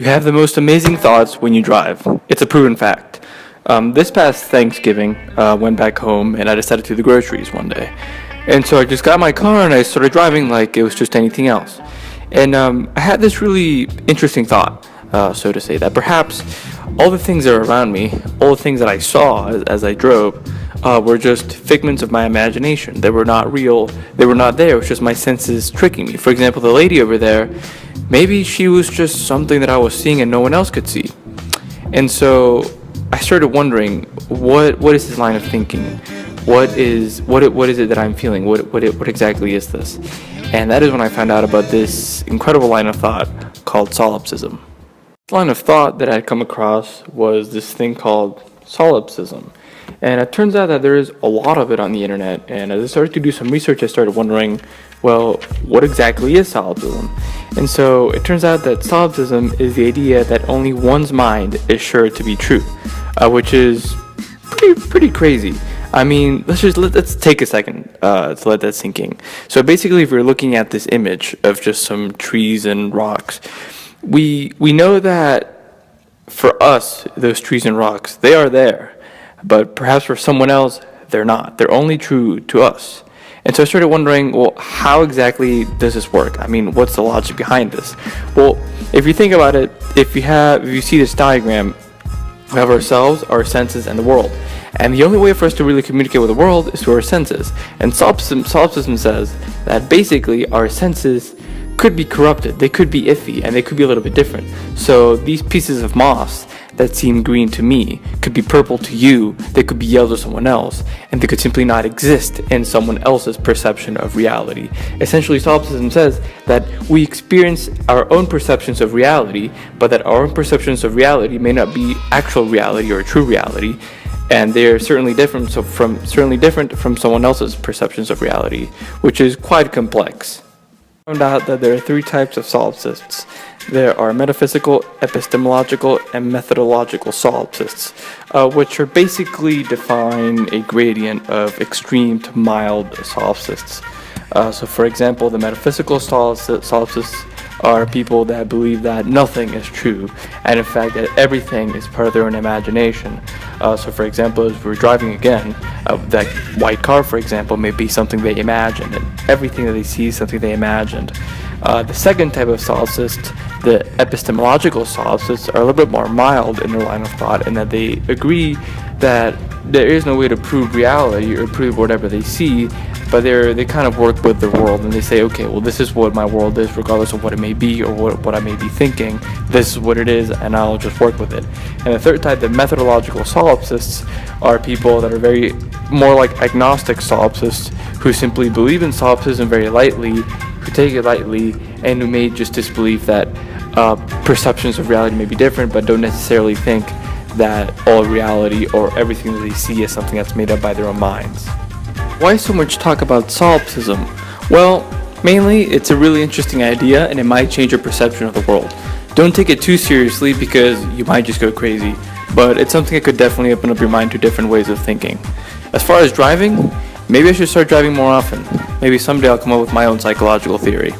You have the most amazing thoughts when you drive. It's a proven fact. This past Thanksgiving, went back home and I decided to do the groceries one day. And so I just got in my car and I started driving like it was just anything else. And I had this really interesting thought, so to say, that perhaps all the things that are around me, all the things that I saw as I drove, were just figments of my imagination. They were not real. They were not there. It was just my senses tricking me. For example, the lady over there, maybe she was just something that I was seeing and no one else could see. And so I started wondering, what is this line of thinking? What is it that I'm feeling? What exactly is this? And that is when I found out about this incredible line of thought called Solipsism. The line of thought that I had come across was this thing called Solipsism. And it turns out that there is a lot of it on the internet. And as I started to do some research, I started wondering, well, what exactly is solipsism? And so it turns out that solipsism is the idea that only one's mind is sure to be true, which is pretty crazy. I mean, let's take a second to let that sink in. So basically, if we're looking at this image of just some trees and rocks, we know that for us, those trees and rocks, they are there. But perhaps for someone else, they're not. They're only true to us. And so I started wondering, well, how exactly does this work? I mean, what's the logic behind this? Well, if you think about it, if you see this diagram, we have ourselves, our senses, and the world. And the only way for us to really communicate with the world is through our senses. And solipsism says that basically our senses could be corrupted, they could be iffy, and they could be a little bit different. So these pieces of moss that seem green to me could be purple to you, they could be yellow to someone else, and they could simply not exist in someone else's perception of reality. Essentially, solipsism says that we experience our own perceptions of reality, but that our own perceptions of reality may not be actual reality or true reality, and they are certainly different from someone else's perceptions of reality, which is quite complex. I found out that there are three types of solipsists. There are metaphysical, epistemological, and methodological solipsists, which are basically define a gradient of extreme to mild solipsists. So for example, the metaphysical solipsists are people that believe that nothing is true, and in fact that everything is part of their own imagination. So for example, as we're driving again, that white car, for example, may be something they imagined, and everything that they see is something they imagined. The second type of solipsist, the epistemological solipsists, are a little bit more mild in their line of thought, in that they agree that there is no way to prove reality or prove whatever they see, but they kind of work with the world, and they say, okay, well, this is what my world is, regardless of what it may be or what I may be thinking. This is what it is, and I'll just work with it. And the third type, the methodological solipsists, are people that are very more like agnostic solipsists, who simply believe in solipsism very lightly, who take it lightly, and who may just disbelieve that perceptions of reality may be different, but don't necessarily think that all reality or everything that they see is something that's made up by their own minds. Why so much talk about solipsism? Well, mainly it's a really interesting idea and it might change your perception of the world. Don't take it too seriously because you might just go crazy, but it's something that could definitely open up your mind to different ways of thinking. As far as driving, maybe I should start driving more often. Maybe someday I'll come up with my own psychological theory.